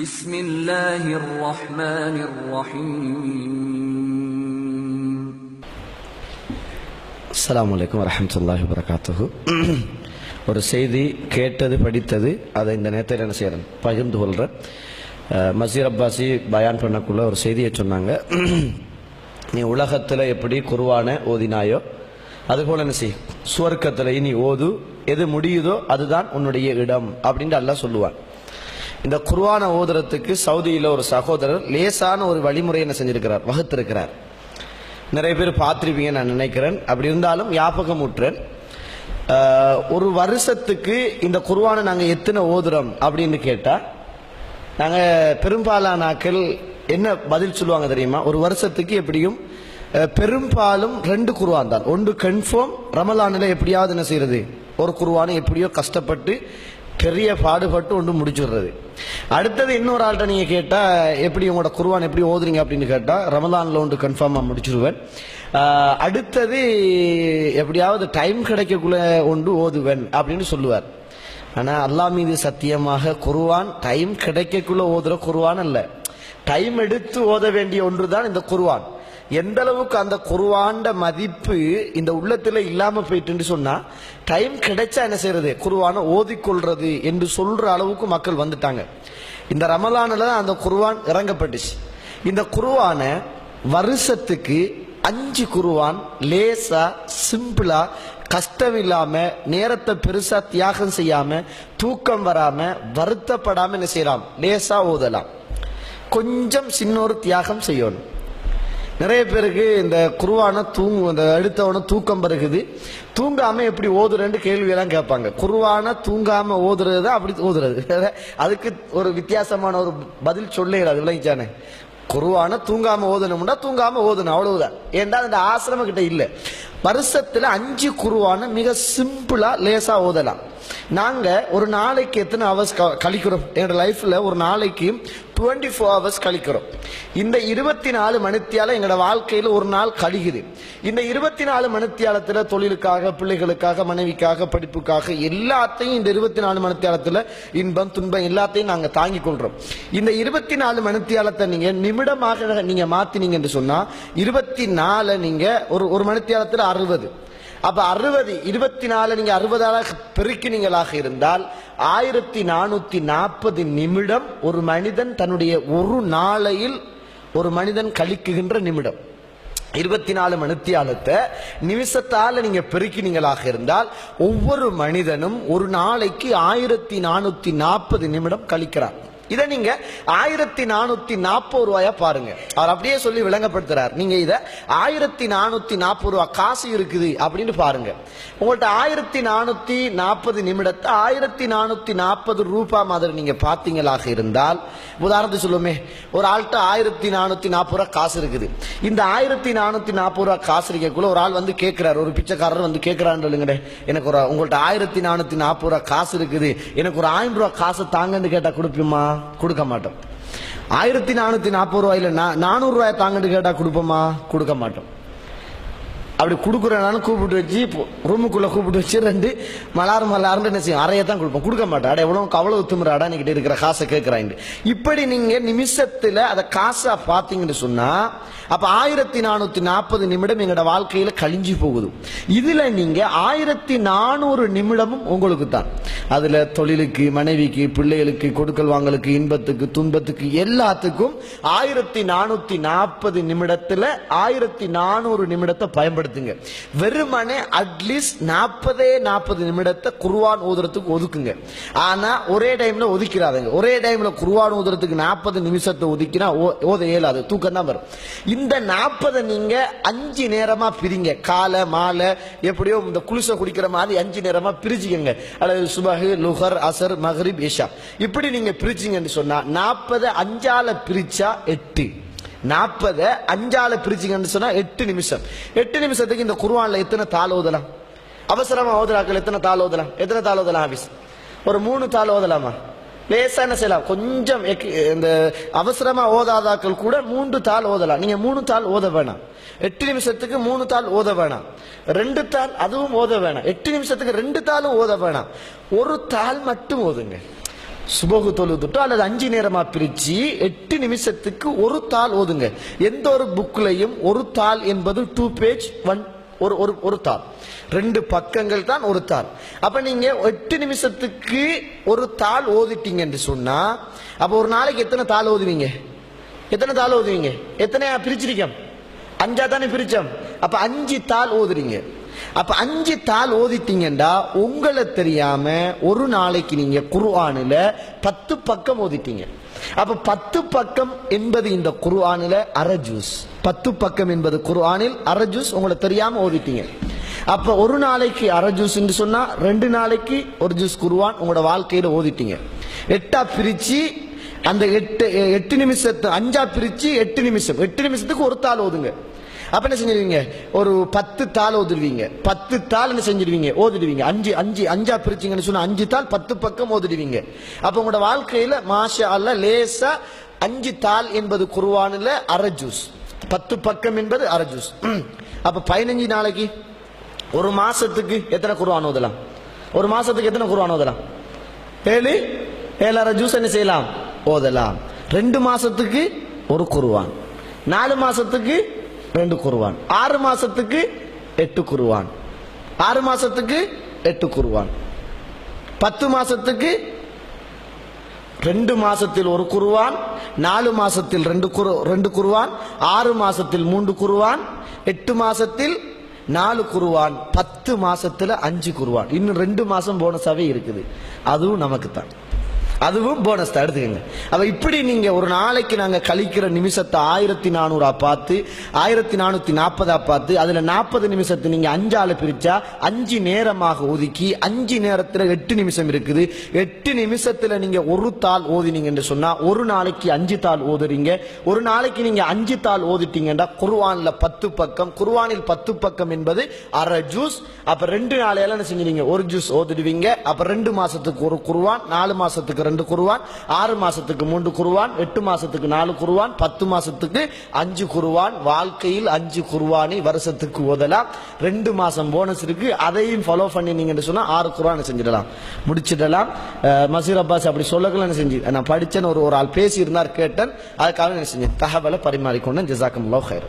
بسم الله الرحمن الرحيم. அஸ்ஸலாமு அலைக்கும் வரஹ்மத்துல்லாஹி வபரகாத்துஹு. ஒரு செய்தி கேட்டது படித்தது அதை இந்த நேரத்தில் என்ன செய்யறேன் பகிர்ந்து கொள்கிறேன். மசீர் அப்பாசி பயான் பண்ணக்குள்ள ஒரு செய்தியை சொன்னாங்க. நீ உலகத்தில் எப்படி குர்ஆனை ஓதினாயோ அதுபோல என்ன செய், சுவர்க்கத்தில் நீ ஓது, எது முடியுதோ அதுதான் உன்னுடைய இடம் அப்படின்னு அல்லாஹ் சொல்லுவான். இந்த குர்ஆனை ஓதுறதுக்கு சவுதியில் ஒரு சகோதரர் லேசான ஒரு வழிமுறை என்ன செஞ்சிருக்கிறார், வகுத்திருக்கிறார். நிறைய பேர் பார்த்துருப்பீங்க நான் நினைக்கிறேன். அப்படி இருந்தாலும் ஞாபகம் ஊட்டுறேன். ஒரு வருஷத்துக்கு இந்த குர்ஆனை நாங்கள் எத்தனை ஓதுறோம் அப்படின்னு கேட்டால் நாங்கள் பெரும்பாலானாக்கள் என்ன பதில் சொல்லுவாங்க தெரியுமா? ஒரு வருஷத்துக்கு எப்படியும் பெரும்பாலும் 2 குர்ஆன் தான். ஒன்று கன்ஃபார்ம் ரமலானில் எப்படியாவது என்ன செய்யறது, ஒரு குர்ஆனை எப்படியோ கஷ்டப்பட்டு பெரிய பாடுபட்டு ஒன்று முடிச்சுடுறது. அடுத்தது இன்னொரு ஆள்கிட்ட நீங்கள் கேட்டால் எப்படி உங்களோட குர்ஆன் எப்படி ஓதுறீங்க அப்படின்னு கேட்டால் ரமலானில் ஒன்று கன்ஃபார்மாக முடிச்சுடுவேன். அடுத்தது எப்படியாவது டைம் கிடைக்கக்குள்ள ஒன்று ஓதுவேன் அப்படின்னு சொல்லுவார். ஆனால் அல்லாஹ் மீது சத்தியமாக குர்ஆன் டைம் கிடைக்கக்குள்ள ஓதுற குர்ஆன் அல்ல, டைம் எடுத்து ஓத வேண்டிய ஒன்று தான் இந்த குர்ஆன். எந்த அளவுக்கு அந்த குர்ஆன்ட மதிப்பு இந்த உள்ளத்துல இல்லாம போயிட்டு சொன்னா டைம் கிடைச்சா என்ன செய்யறது, குர்ஆனை ஓதிக்கொள்றது என்று சொல்ற அளவுக்கு மக்கள் வந்துட்டாங்க. இந்த ரமலான்ல அந்த குர்ஆன் இறங்கப்பட்டுச்சு. இந்த குர்ஆனை வருஷத்துக்கு 5 குர்ஆன் லேசா சிம்பிளா கஷ்டம் இல்லாம நேரத்தை பெருசா தியாகம் செய்யாம தூக்கம் வராம வருத்தப்படாம என்ன செய்யலாம், லேசா ஓதலாம். கொஞ்சம் சின்னொரு தியாகம் செய்யணும். நிறைய பேருக்கு இந்த குர்ஆனை இந்த எடுத்தவன தூக்கம் வருகுது, தூங்காம எப்படி ஓதுறேன்னு கேள்வியெல்லாம் கேட்பாங்க. குர்ஆனை தூங்காம ஓதுறது தான் அப்படி ஓதுறது. அதுக்கு ஒரு வித்தியாசமான ஒரு பதில் சொல்லிடாது விளங்கிச்சானே. குர்ஆனை தூங்காம ஓதணும்னா தூங்காம ஓதணும், அவ்வளவுதான். ஏன்டா அந்த ஆசிரம கிட்ட இல்ல. வருஷத்துல 5 குர்ஆனை மிக சிம்பிளா லேசா ஓதலாம். நாங்க ஒரு நாளைக்கு எத்தனை ஹவர்ஸ் கழிக்கிறோம்? என்னோட லைஃப்ல ஒரு நாளைக்கு 24 ஹவர்ஸ் கழிக்கிறோம். இந்த 24 மணித்தியால எங்களோட வாழ்க்கையில ஒரு நாள் கழிக்குது. இந்த 24 மணித்தியாலத்துல தொழிலுக்காக, பிள்ளைகளுக்காக, மனைவிக்காக, படிப்புக்காக எல்லாத்தையும் இந்த 24 மணித்தியாலத்துல இன்பம் துன்பம் எல்லாத்தையும் நாங்க தாங்கிக் கொள்றோம். இந்த 24 மணித்தியாலத்தை நீங்க நிமிடமாக நீங்க மாத்தினீங்க என்று சொன்னா 24 நீங்க ஒரு மணித்தியாலத்துல 60. அப்ப 60 24 நீங்க 60ஆல பெருக்கினீங்களாக இருந்தால் 1440 நிமிடம் ஒரு மனிதன் தன்னுடைய ஒரு நாளையில் ஒரு மனிதன் கழிக்குகின்ற நிமிடம். 24 மணித்தியாலத்தை நிமிஷத்தால நீங்க பெருக்கினீங்களாக இருந்தால் ஒவ்வொரு மனிதனும் ஒரு நாளைக்கு 1440 நிமிடம் கழிக்கிறார். இதை நீங்க 1440 ரூபாயா பாருங்க. அவர் அப்படியே சொல்லி விளங்கப்படுத்துறார். நீங்க இத 1440 ரூபாய் காசு இருக்குது அப்படின்னு பாருங்க. உங்கள்ட்ட 1440 நிமிடத்தை 1440 ரூபாய் மாதிரி நீங்க பாத்தீங்களாக இருந்தால், உதாரணத்துக்கு சொல்லுமே, ஒரு ஆள்கிட்ட 1440 ரூபாய் காசு இருக்குது. இந்த 1440 ரூபாய் காசு இருக்கக்குள்ள ஒரு ஆள் வந்து கேட்கிறார், ஒரு பிச்சைக்காரர் வந்து கேட்கிறான்னு, எனக்கு உங்கள்ட்ட 1440 ரூபாய் காசு இருக்குது, எனக்கு ஒரு 1000 ரூபாய் காசு தாங்கன்னு கேட்டா கொடுப்போமா? கொடுக்க மாட்டோம். 1440 ரூபாயில 400 ரூபாய் தாங்கன்னு கேட்டா கொடுப்போமா? கொடுக்க மாட்டோம். அப்படி கொடுக்குறனாலும் கூப்பிட்டு வச்சு ரூமுக்குள்ள கூப்பிட்டு வச்சு 2 மலாறு என்ன செய்யும், அறையை தான் கொடுப்போம். கொடுக்க மாட்டோம். அட அவ்வளவு திமுறாடா என்கிட்ட இருக்கிற காசை கேட்கிறாங்க. இப்படி நீங்க நிமிஷத்துல அதை காசா பாத்தீங்கன்னு சொன்னா அப்ப 1440 நிமிடம் எங்களோட வாழ்க்கையில கழிஞ்சு போகுது. இதுல நீங்க 1400 நிமிடமும் உங்களுக்கு தான். அதுல தொழிலுக்கு, மனைவிக்கு, பிள்ளைகளுக்கு, கொடுக்கல் வாங்கலுக்கு, இன்பத்துக்கு, துன்பத்துக்கு எல்லாத்துக்கும் 1440 நிமிடத்துல 1400 நிமிடத்தை பயன்படுத்துங்க. வெறுமனே அட்லீஸ்ட் 40 நிமிடத்தை குர்ஆன் ஓதுறதுக்கு ஒதுக்குங்க. ஆனா ஒரே டைம்ல ஒதுக்கிறாதுங்க. ஒரே டைம்ல குர்ஆன் ஓதுறதுக்கு 40 நிமிஷத்தை ஒதுக்கினா ஓத இயலாது, தூக்கம் தான் வரும். இந்த 40 நீங்க 5 நேரமா பிரிங்க. காலை மாலை எப்படியோ இந்த குளிசை குடிக்கிற மாதிரி 5 நேரமா பிரிச்சுக்கங்க. அல்லது சுபஹ், லுஹர், அசர், மக்ரிப், இஷா இப்படி நீங்க பிரிச்சிங்கன்னு சொன்னா 40 5ஆல பிரிச்சா 8. 40 5ஆல பிரிச்சிங்கன்னு சொன்னா 8 நிமிஷம். 8 நிமிஷத்துக்கு இந்த குர்ஆன்ல எத்தனை தாள் ஓதலாம்? அவசரமா ஓதுறாக்கள் எத்தனை தாள் ஓதலாம்? எத்தனை தாள் ஓதலாம்? ஆபீஸ் ஒரு 3 தாள் ஓதலாமா? லேசா என்ன செய்யலாம், கொஞ்சம் இந்த அவசரமா ஓதாதாக்கள் கூட 3 தாள் ஓதலாம். நீங்க 3 தாள் ஓத வேணாம். 8 நிமிஷத்துக்கு 3 தாள் ஓத வேணாம். 2 தாள் அதுவும் ஓத வேணாம். 8 நிமிஷத்துக்கு 2 தாளும் ஓத வேணாம். ஒரு தாள் மட்டும் ஓதுங்க. சுபகு தொழுதுட்டோ அல்லது 5 நேரமா பிரிச்சு 8 நிமிஷத்துக்கு ஒரு தாள் ஓதுங்க. எந்த ஒரு புக்லையும் ஒரு தாள் என்பது 2 பேஜ் ஒரு தாள், 2 பக்கங்கள் தான் ஒரு தாள். அப்ப நீங்க 8 நிமிஷத்துக்கு ஒரு தாள் ஓதிட்டீங்க என்று சொன்னா அப்ப ஒரு நாளைக்கு எத்தனை தாள் ஓதுவீங்க? எத்தனை தாள் ஓதுவீங்க? எத்தனையா பிரிச்சிருக்கோம்? 5 தானே பிரிச்சோம். அப்ப 5 தாள் ஓதுறீங்க. அப்ப 5 தாள் ஓதிட்டீங்கடா உங்களை தெரியாம ஒரு நாளைக்கு நீங்க குர்ஆனில 10 பக்கம் ஓதிட்டீங்க. அப்ப 10 பக்கம் என்பது இந்த குர்ஆனில அரை ஜூஸ். 10 பக்கம் என்பது குர்ஆனில் அரை ஜூஸ் உங்களை தெரியாம ஓதிட்டீங்க. அப்ப ஒரு நாளைக்கு அரை ஜூஸ் என்று சொன்னா 2 நாளைக்கு ஒரு ஜூஸ் குர்ஆன் உங்களோட வாழ்க்கையில ஓதிட்டீங்க. 8 பிரிச்சு அந்த 8 நிமிஷத்தை 5 பிரிச்சு 8 நிமிஷம், 8 நிமிஷத்துக்கு ஒரு தாள் ஓதுங்க. அப்ப என்ன செஞ்சிருவீங்க? ஒரு 10 தாள் ஓதுடுவீங்க. 10 தாள் என்ன செஞ்சிருவீங்க? ஓதிடுவீங்க. 5 பிரிச்சிங்கன்னு சொன்னா 5 தாள் 10 பக்கம் ஓதிடுவீங்க. அப்ப உங்களோட வாழ்க்கையில மாஷா அல்லாஹ் லேசா 5 தாள் என்பது குர்ஆனில் அரை ஜூஸ், 10 பக்கம் என்பது அரை ஜூஸ். அப்ப 15 நாளைக்கு ஒரு மாசத்துக்கு எத்தனை குர்ஆன் ஓதலாம்? ஒரு மாசத்துக்கு எத்தனை குர்ஆன் ஓதலாம்? 7 ஜூஸ் என்ன செய்யலாம்? ஓதலாம். 2 மாசத்துக்கு ஒரு குர்ஆன், 4 மாசத்துக்கு 2 குர்ஆன், 6 மாசத்துக்கு 8 குர்ஆன், 6 மாசத்துக்கு 8 குர்ஆன், 10 மாசத்துக்கு 2 மாசத்தில் ஒரு குர்ஆன், 4 மாசத்தில் 2 குர்ஆன், 6 மாசத்தில் 3 குர்ஆன், 8 மாசத்தில் 4 குர்ஆன், 10 மாசத்துல 5 குர்ஆன். இன்னும் 2 மாசம் போனஸாவே இருக்குது. அதுவும் நமக்கு தான், அதுவும் போனஸ் தான், எடுத்துக்கங்க. அப்ப இப்படி நீங்க ஒரு நாளைக்கு நாங்க கழிக்கிற நிமிஷத்தை 1400 பார்த்து 1440 பார்த்து அதுல 40 நிமிஷத்தை நீங்க 5 பிரிச்சா 5 நேரமாக ஒதுக்கி 5 நேரத்துல 8 நிமிஷம் இருக்குது. 8 நிமிஷத்துல நீங்க ஒரு தாள் ஓதினீங்க என்று சொன்னா ஒரு நாளைக்கு 5 தாள் ஓதுறீங்க. ஒரு நாளைக்கு நீங்க 5 தாள் ஓதிட்டீங்கன்னா குர்ஆன்ல 10 பக்கம், குர்ஆனில் 10 பக்கம் என்பது அரை ஜூஸ். அப்ப 2 நாளையில என்ன செஞ்சீங்க? ஒரு ஜூஸ் ஓதிடுவீங்க. அப்ப 2 மாசத்துக்கு ஒரு குர்ஆன், 4 மாசத்துக்கு 2 குர்ஆன், 6 மாசத்துக்கு 3 குர்ஆன், 8 மாசத்துக்கு 4 குர்ஆன், 10 மாசத்துக்கு 5 குர்ஆன். வாழ்க்கையில் 5 குர்ஆனை வருஷத்துக்கு ஓதலாம். 2 மாசம் போனஸ் இருக்கு. அதையும் ஃபாலோ பண்ணினீங்கன்னு சொன்னா 6 குர்ஆன் செஞ்சிடலாம், முடிச்சிடலாம். மசீர் அப்பாஸ் அப்படி சொல்லலாம். என்ன செஞ்சு நான் படிச்சேன்னு ஒரு ஆள் பேசி இருந்தார், கேட்டேன். அதுக்காக என்ன செஞ்சேன்? தகவலை பரிமாறிக்கொண்டேன். ஜஸாக்கமுல்லாஹ் ஹைர்.